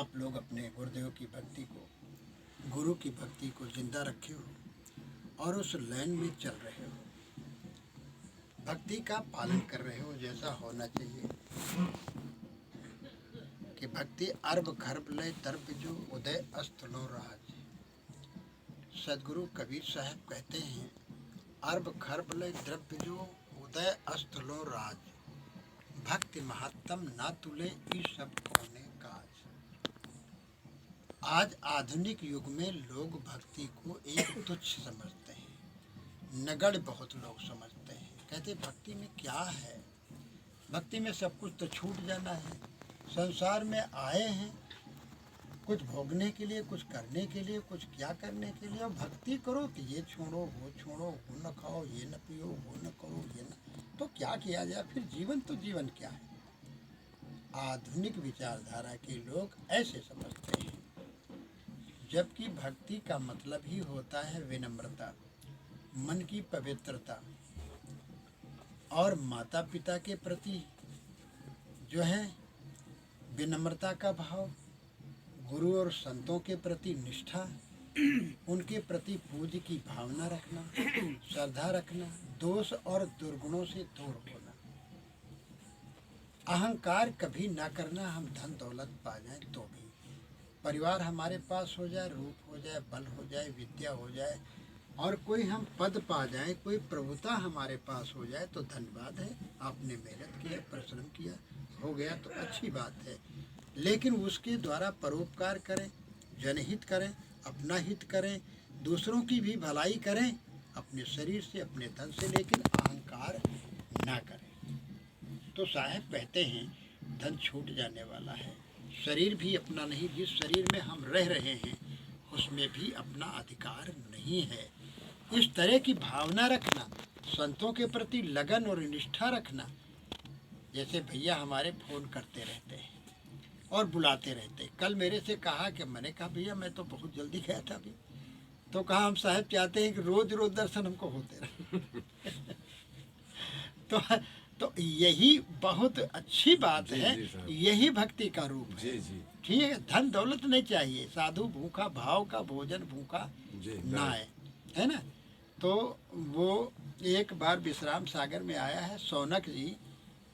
आप लोग अपने गुरुदेव की भक्ति को, गुरु की भक्ति को जिंदा रखे हो और उस लाइन में चल रहे हो, भक्ति का पालन कर रहे हो जैसा होना चाहिए कि भक्ति अर्ब खर्ब लय दर्प जो उदय अस्त लो राज। सदगुरु कबीर साहब कहते हैं अर्ब खर्ब लय द्रव्य जो उदय अस्त लो राज, भक्ति महत्तम ना तुले ई सब कौने काज। आज आधुनिक युग में लोग भक्ति को एक तुच्छ समझते हैं, नगण्य बहुत लोग समझते हैं। कहते भक्ति में क्या है, भक्ति में सब कुछ तो छूट जाना है। संसार में आए हैं कुछ भोगने के लिए, कुछ करने के लिए, कुछ क्या करने के लिए, और भक्ति करो तो ये छोड़ो वो छोड़ो, वो न खाओ ये न पियो, वो न करो ये न, तो क्या किया जाए फिर? जीवन तो जीवन क्या है? आधुनिक विचारधारा के लोग ऐसे समझते हैं, जबकि भक्ति का मतलब ही होता है विनम्रता, मन की पवित्रता और माता पिता के प्रति जो है विनम्रता का भाव, गुरु और संतों के प्रति निष्ठा, उनके प्रति पूज्य की भावना रखना, श्रद्धा रखना, दोष और दुर्गुणों से दूर होना, अहंकार कभी ना करना। हम धन दौलत पा जाए तो भी, परिवार हमारे पास हो जाए, रूप हो जाए, बल हो जाए, विद्या हो जाए और कोई हम पद पा जाए, कोई प्रभुता हमारे पास हो जाए तो धन्यवाद है, आपने मेहनत किया, परिश्रम किया, हो गया तो अच्छी बात है। लेकिन उसके द्वारा परोपकार करें, जनहित करें, अपना हित करें, दूसरों की भी भलाई करें अपने शरीर से, अपने धन से, लेकिन अहंकार ना करें। तो साहब कहते हैं धन छूट जाने वाला है, शरीर भी अपना नहीं, जिस शरीर में हम रह रहे हैं उसमें भी अपना अधिकार नहीं है। इस तरह की भावना रखना, संतों के प्रति लगन और निष्ठा रखना। जैसे भैया हमारे फ़ोन करते रहते हैं और बुलाते रहते हैं। कल मेरे से कहा कि मैंने कहा भैया मैं तो बहुत जल्दी गया था अभी, तो कहा हम साहब चाहते हैं कि रोज़ रोज़ दर्शन हमको होते रहे। तो यही बहुत अच्छी बात है, यही भक्ति का रूप है। ठीक है, धन दौलत नहीं चाहिए, साधु भूखा भाव का भोजन भूखा ना है ना। तो वो एक बार विश्राम सागर में आया है, सौनक जी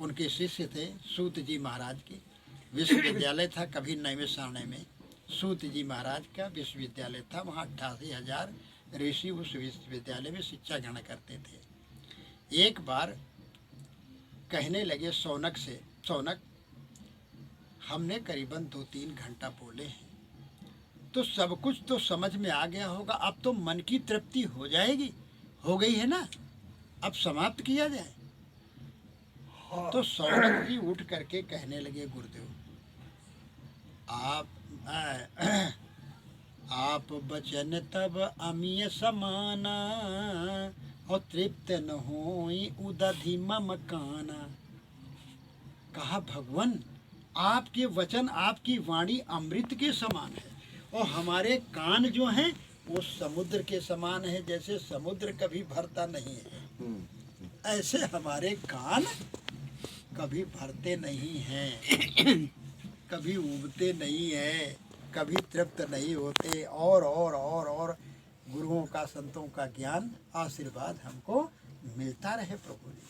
उनके शिष्य थे, सूत जी महाराज की विश्वविद्यालय था कभी नैवे सारणे में, सूत जी महाराज का विश्वविद्यालय था, वहाँ 88,000 ऋषि उस विश्वविद्यालय में शिक्षा ग्रहण करते थे। एक बार कहने लगे सौनक से, सौनक हमने करीबन 2-3 घंटा बोले हैं तो सब कुछ तो समझ में आ गया होगा, अब तो मन की तृप्ति हो जाएगी, हो गई है ना, अब समाप्त किया जाए। तो सौनक जी उठ करके कहने लगे गुरुदेव आप बचन तब अमीय समाना और तृप्त न होई उदधि मम काना। कहा भगवान आपके वचन, आपकी वाणी अमृत के समान है और हमारे कान जो हैं वो समुद्र के समान है। जैसे समुद्र कभी भरता नहीं है, ऐसे हमारे कान कभी भरते नहीं हैं, कभी उबते नहीं है, कभी तृप्त नहीं होते, और गुरुओं का, संतों का ज्ञान आशीर्वाद हमको मिलता रहे प्रभु जी।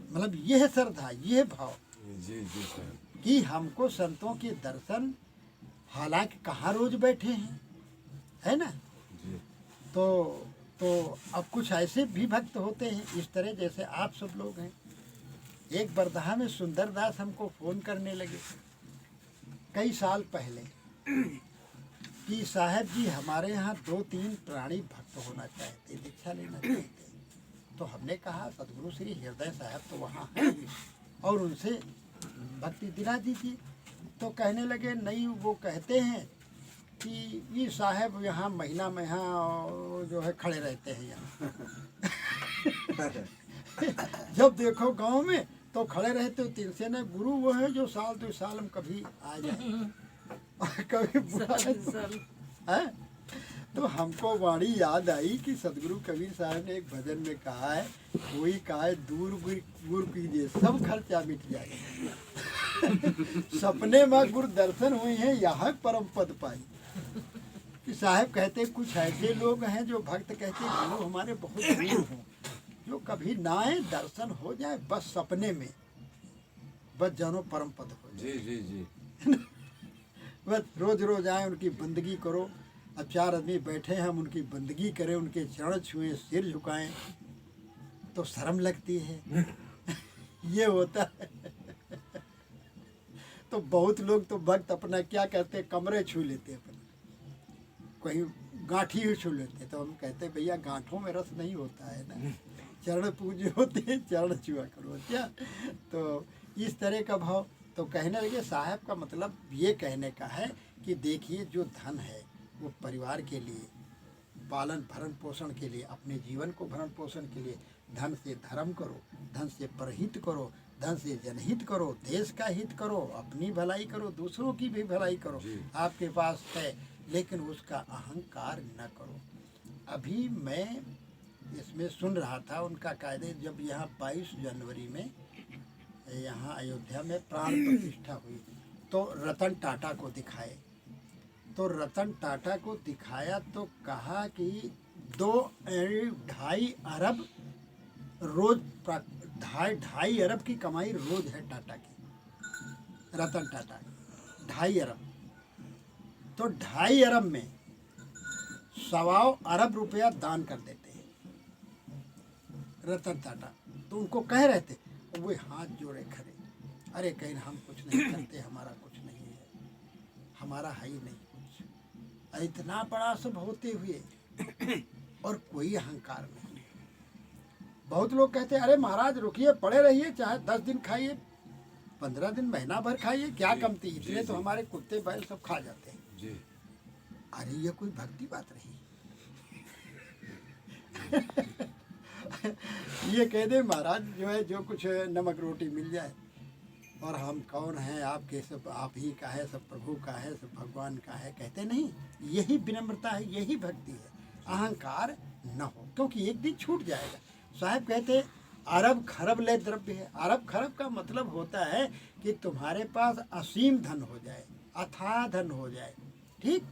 मतलब यह श्रद्धा, यह भाव जी सर कि हमको संतों के दर्शन, हालांकि कहाँ रोज बैठे हैं, है ना जी। तो अब कुछ ऐसे भी भक्त होते हैं इस तरह जैसे आप सब लोग हैं। एक बरदहा में सुंदरदास हमको फ़ोन करने लगे कई साल पहले कि साहब जी हमारे यहाँ 2-3 प्राणी भक्त होना चाहते, दीक्षा लेना चाहते। तो हमने कहा सदगुरु श्री हृदय साहब तो वहाँ हैं और उनसे भक्ति दिला दीजिए। तो कहने लगे नहीं, वो कहते हैं कि ये साहब यहाँ महीना में यहाँ जो है खड़े रहते हैं यहाँ। जब देखो गांव में तो खड़े रहते हो, तीन से न गुरु वो है जो साल 2 साल में कभी आ जाए कभी बुला है। तो हमको वाणी याद आई कि सदगुरु कबीर साहब ने एक भजन में कहा है, कोई कहा है दूर गुर कीजिए सब खर्चा मिट जाएगा। सपने में गुरु दर्शन हुए हैं, यह परम पद पाई। कि साहब कहते कुछ ऐसे लोग हैं जो भक्त कहते गुरु हमारे बहुत दूर हों, जो कभी ना आए, दर्शन हो जाए बस सपने में, बस जानो परम पद हो जाए। जी जी जी। बस रोज रोज आए, उनकी बंदगी करो। अब 4 आदमी बैठे हैं, हम उनकी बंदगी करें, उनके चरण छुएं, सिर झुकाएं, तो शर्म लगती है। ये होता है। तो बहुत लोग तो भक्त अपना क्या कहते हैं, कमरे छू लेते हैं, कहीं गांठी ही छू लेते। तो हम कहते हैं भैया गांठों में रस नहीं होता है ना, चरण पूजे होते हैं, चरण छुआ करो क्या। तो इस तरह का भाव। तो कहने लगे साहब का मतलब ये कहने का है कि देखिए जो धन है वो परिवार के लिए, पालन भरण पोषण के लिए, अपने जीवन को भरण पोषण के लिए धन से धर्म करो, धन से परहित करो, धन से जनहित करो, देश का हित करो, अपनी भलाई करो, दूसरों की भी भलाई करो। आपके पास है लेकिन उसका अहंकार न करो। अभी मैं इसमें सुन रहा था उनका कायदे, जब यहाँ 22 जनवरी में यहाँ अयोध्या में प्राण प्रतिष्ठा हुई तो रतन टाटा को दिखाए। तो रतन टाटा को दिखाया तो कहा कि 2.5 अरब रोज, 2.5 अरब की कमाई रोज है टाटा की, रतन टाटा 2.5 अरब। तो 2.5 अरब में 1.25 अरब रुपया दान कर देते हैं रतन टाटा। तो उनको कह रहे थे, वो हाथ जोड़े खड़े, अरे कहीं हम कुछ नहीं करते, हमारा कुछ नहीं है, हमारा है ही नहीं कुछ, इतना बड़ा सब होते हुए और कोई अहंकार नहीं। बहुत लोग कहते हैं अरे महाराज रुकिए, पड़े रहिए, चाहे 10 दिन खाइए, 15 दिन, महीना भर खाइए, क्या कमती, इतने तो हमारे कुत्ते बैल सब खा जाते हैं। अरे ये कोई भक्ति बात रही। ये कह दे महाराज जो है, जो कुछ नमक रोटी मिल जाए, और हम कौन हैं, आपके सब आप ही का है, सब प्रभु का है, सब भगवान का है, कहते नहीं। यही विनम्रता है, यही भक्ति है। अहंकार न हो, क्योंकि एक दिन छूट जाएगा। साहब कहते अरब खरब ले द्रव्य है। अरब खरब का मतलब होता है कि तुम्हारे पास असीम धन हो जाए, अथाह धन हो जाए, ठीक,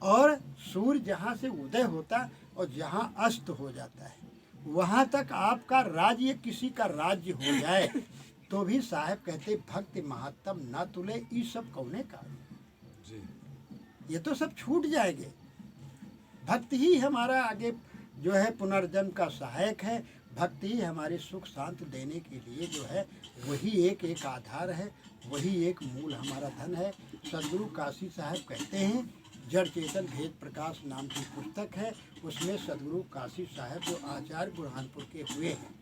और सूर्य जहाँ से उदय होता और जहाँ अस्त हो जाता है वहाँ तक आपका राज्य, किसी का राज्य हो जाए, तो भी साहब कहते भक्ति महात्म ना तुले, ये सब कौने का, ये तो सब छूट जाएंगे। भक्ति ही हमारा आगे जो है पुनर्जन्म का सहायक है। भक्ति ही हमारे सुख शांति देने के लिए जो है वही एक आधार है, वही एक मूल हमारा धन है। सदगुरु काशी साहब कहते हैं, जड़ चेतन भेद प्रकाश नाम की पुस्तक है, उसमें सदगुरु काशी साहब जो आचार्य बुरहानपुर के हुए हैं,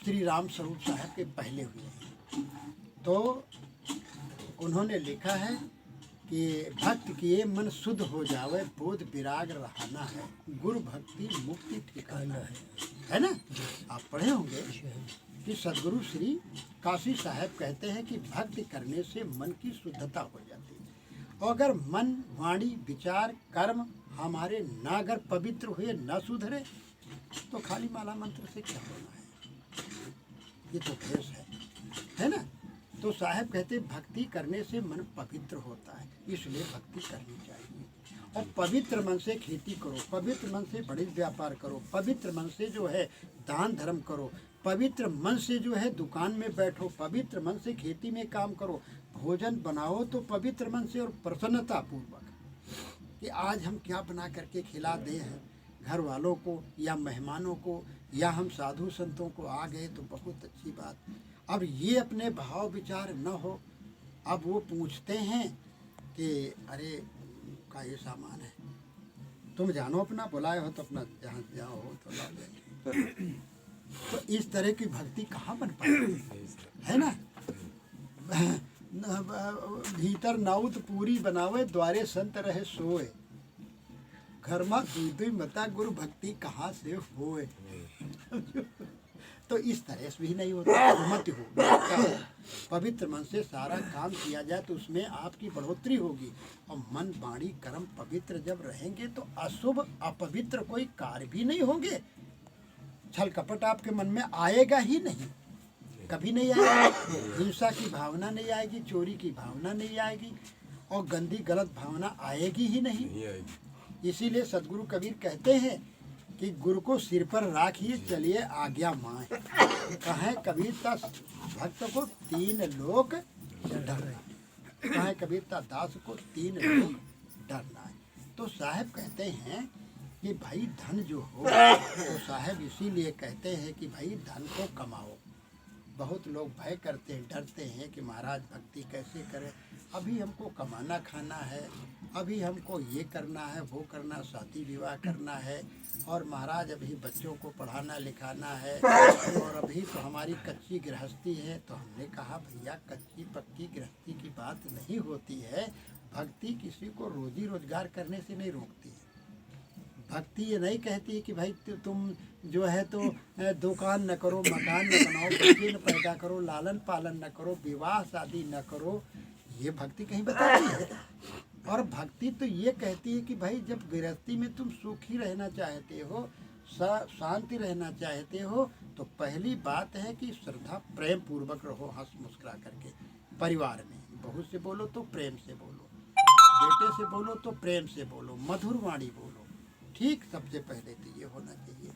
श्री राम स्वरूप साहब के पहले हुए हैं, तो उन्होंने लिखा है कि भक्त किए मन शुद्ध हो जावे, बोध विराग रहना है, गुरु भक्ति मुक्ति ठिकाना है ना। आप पढ़े होंगे कि सदगुरु श्री काशी साहब कहते हैं कि भक्ति करने से मन की शुद्धता हो जाती है। और अगर मन, वाणी, विचार, कर्म हमारे ना अगर पवित्र हुए, ना सुधरे, तो खाली माला मंत्र से क्या होना है, ये तो भेष है ना। तो साहब कहते भक्ति करने से मन पवित्र होता है, इसलिए भक्ति करनी चाहिए। और पवित्र मन से खेती करो, पवित्र मन से बड़े व्यापार करो, पवित्र मन से जो है दान धर्म करो, पवित्र मन से जो है दुकान में बैठो, पवित्र मन से खेती में काम करो, भोजन बनाओ तो पवित्र मन से और प्रसन्नता पूर्वक, कि आज हम क्या बना करके खिला दे हैं घर वालों को या मेहमानों को, या हम साधु संतों को आ गए तो बहुत अच्छी बात। अब ये अपने भाव विचार न हो, अब वो पूछते हैं कि अरे का ये सामान है, तुम जानो अपना, बुलाए हो तो अपना जहाँ जाओ हो तो ला देंगे। तो इस तरह की भक्ति कहाँ बन पाती है ना। भीतर नाउत पूरी बनावे, द्वारे संत रहे सोए, घर में दुई मता गुरु भक्ति कहाँ से होए। तो इस तरह से भी नहीं होता, मत हो। पवित्र मन से सारा काम किया जाए तो उसमें आपकी बढ़ोतरी होगी। और मन, वाणी, कर्म पवित्र जब रहेंगे तो अशुभ अपवित्र कोई कार्य भी नहीं होंगे, छल कपट आपके मन में आएगा ही नहीं। कभी नहीं आएगी। हिंसा की भावना नहीं आएगी, चोरी की भावना नहीं आएगी, और गंदी गलत भावना आएगी ही नहीं। इसीलिए सदगुरु कबीर कहते हैं कि गुरु को सिर पर राखिए, चलिए आज्ञा माए। कहें कबीर ता भक्त को 3 लोक डरना, कहें कबीर ता दास को 3 लोक डरना है। तो साहब कहते हैं कि भाई धन जो हो, तो साहब इसीलिए कहते हैं कि भाई धन को कमाओ। बहुत लोग भय करते हैं, डरते हैं कि महाराज भक्ति कैसे करें, अभी हमको कमाना खाना है, अभी हमको ये करना है, वो करना, शादी विवाह करना है, और महाराज अभी बच्चों को पढ़ाना लिखाना है, और अभी तो हमारी कच्ची गृहस्थी है। तो हमने कहा भैया कच्ची पक्की गृहस्थी की बात नहीं होती है। भक्ति किसी को रोजी रोजगार करने से नहीं रोकती है। भक्ति ये नहीं कहती है कि भाई तुम जो है तो दुकान न करो, मकान न बनाओ, बच्चे न पैदा करो, लालन पालन न करो, विवाह शादी न करो, ये भक्ति कहीं बताती है। और भक्ति तो ये कहती है कि भाई जब गृहस्थी में तुम सुखी रहना चाहते हो, शांति रहना चाहते हो, तो पहली बात है कि श्रद्धा प्रेम पूर्वक रहो, हंस मुस्कुरा करके। परिवार में बहू से बोलो तो प्रेम से बोलो, बेटे से बोलो तो प्रेम से बोलो, मधुर वाणी बोलो। ठीक, सबसे पहले तो ये होना चाहिए।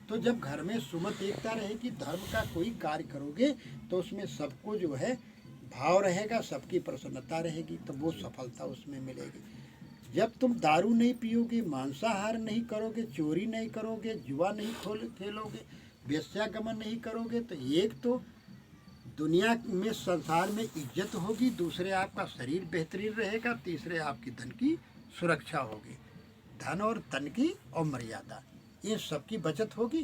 तो जब घर में सुमत एकता रहेगी, धर्म का कोई कार्य करोगे तो उसमें सबको जो है भाव रहेगा, सबकी प्रसन्नता रहेगी, तो वो सफलता उसमें मिलेगी। जब तुम दारू नहीं पियोगे, मांसाहार नहीं करोगे, चोरी नहीं करोगे, जुआ नहीं खेलोगे, वेश्यागमन नहीं करोगे, तो एक तो दुनिया में संसार में इज्जत होगी, दूसरे आपका शरीर बेहतरीन रहेगा, तीसरे आपकी धन की सुरक्षा होगी। धन और तन की और मर्यादा, ये सबकी बचत होगी।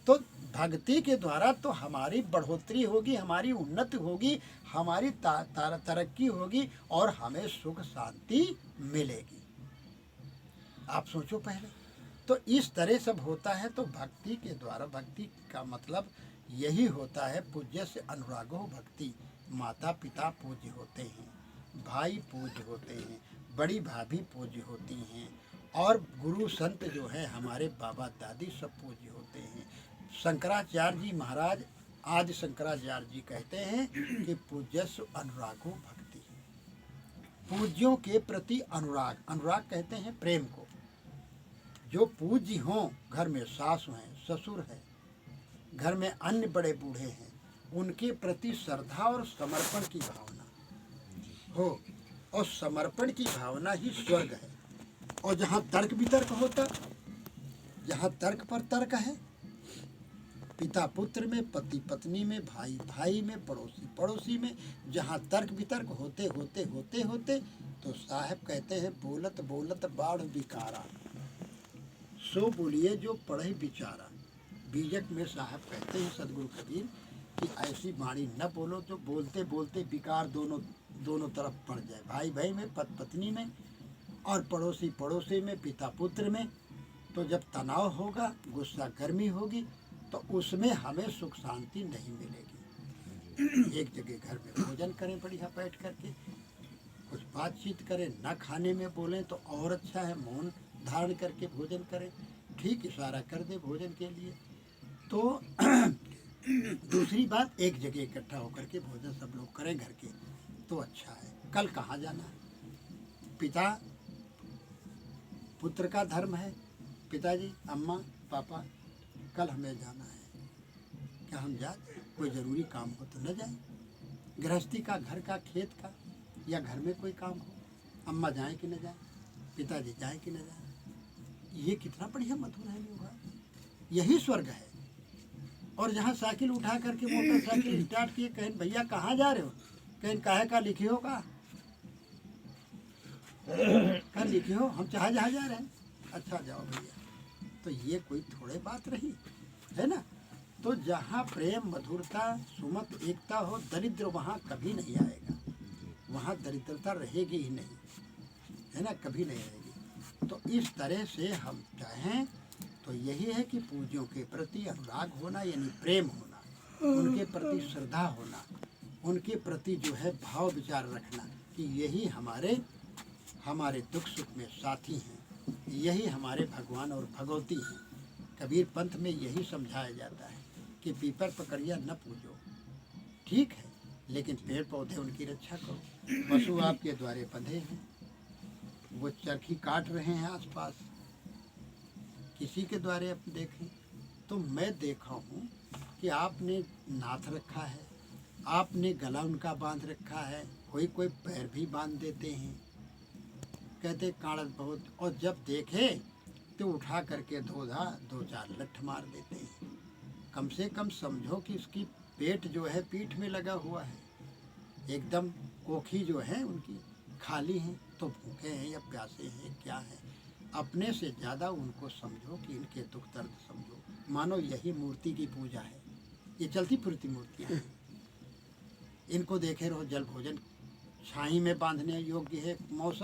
तो भक्ति के द्वारा तो हमारी बढ़ोतरी होगी, हमारी उन्नति होगी, हमारी तरक्की होगी, और हमें सुख शांति मिलेगी। आप सोचो पहले। तो इस तरह सब होता है। तो भक्ति के द्वारा, भक्ति का मतलब यही होता है, पूज्य से अनुरागो भक्ति। माता पिता पूज्य होते हैं, भाई पूज्य होते हैं, बड़ी भाभी पूज्य होती हैं, और गुरु संत जो है हमारे बाबा दादी सब पूज्य होते हैं। शंकराचार्य जी महाराज, आदि शंकराचार्य जी कहते हैं कि पूज्यस्व अनुरागो भक्ति। पूज्यों के प्रति अनुराग, अनुराग कहते हैं प्रेम को। जो पूज्य हों, घर में सास हैं, ससुर हैं, घर में अन्य बड़े बूढ़े हैं, उनके प्रति श्रद्धा और समर्पण की भावना हो, और समर्पण की भावना ही स्वर्ग है। और जहाँ तर्क वितर्क होता, जहाँ तर्क पर तर्क है, पिता पुत्र में, पति पत्नी में, भाई भाई में, पड़ोसी पड़ोसी में, जहाँ तर्क वितर्क होते होते होते होते तो साहब कहते हैं बोलत बोलत बाढ़ बिकारा, सो बोलिए जो पढ़े बिचारा। बीजक में साहब कहते हैं सदगुरु कबीर कि ऐसी वाणी न बोलो जो बोलते बोलते विकार दोनों तरफ पड़ जाए, भाई भाई में, पत्नी में, और पड़ोसी पड़ोसी में, पिता पुत्र में। तो जब तनाव होगा, गुस्सा गर्मी होगी, तो उसमें हमें सुख शांति नहीं मिलेगी। एक जगह घर में भोजन करें बढ़िया बैठ करके, कुछ बातचीत करें, न खाने में बोलें तो और अच्छा है, मौन धारण करके भोजन करें, ठीक इशारा कर दे भोजन के लिए। तो दूसरी बात, एक जगह इकट्ठा होकर के भोजन सब लोग करें घर के, तो अच्छा है। कल कहाँ जाना है, पिता पुत्र का धर्म है, पिताजी अम्मा पापा कल हमें जाना है, क्या हम जाए? कोई ज़रूरी काम हो तो न जाए, गृहस्थी का, घर का, खेत का, या घर में कोई काम हो, अम्मा जाए कि न जाए, पिताजी जाए कि न जाए। ये कितना बढ़िया मधुर है व्यवहार, यही स्वर्ग है। और जहाँ साइकिल उठा करके मोटरसाइकिल स्टार्ट किए, कहें भैया कहाँ जा रहे हो, कहें काहे का लिखे हो, का लिखे हो, हम जहाँ जा रहे हैं, अच्छा जाओ भैया। तो ये कोई थोड़े बात रही है ना। तो जहाँ प्रेम मधुरता सुमत एकता हो, दरिद्र वहाँ कभी नहीं आएगा, वहाँ दरिद्रता रहेगी ही नहीं, है ना, कभी नहीं रहेगी। तो इस तरह से हम चाहें तो यही है कि पूज्यों के प्रति अनुराग होना, यानी प्रेम होना, उनके प्रति श्रद्धा होना, उनके प्रति जो है भाव विचार रखना कि यही हमारे दुख सुख में साथी हैं, यही हमारे भगवान और भगवती हैं। कबीर पंथ में यही समझाया जाता है कि पीपर पकड़िया न पूजो, ठीक है, लेकिन पेड़ पौधे उनकी रक्षा करो। पशु आपके द्वारे बंधे हैं, वो चरखी काट रहे हैं आसपास, किसी के द्वारे आप देखें तो मैं देखा हूँ कि आपने नाथ रखा है, आपने गला उनका बांध रखा है, कोई पैर भी बांध देते हैं, कहते काणत बहुत, और जब देखे तो उठा करके धोधा 2-4 लठ मार देते हैं। कम से कम समझो कि उसकी पेट जो है पीठ में लगा हुआ है, एकदम कोखी जो है उनकी खाली है, तो भूखे हैं या प्यासे हैं क्या है। अपने से ज़्यादा उनको समझो कि इनके दुख दर्द समझो। मानो यही मूर्ति की पूजा है, ये चलती फिरती मूर्तियाँ हैं। इनको देखे रहो, जल भोजन छाई में बांधने योग्य है। मौसम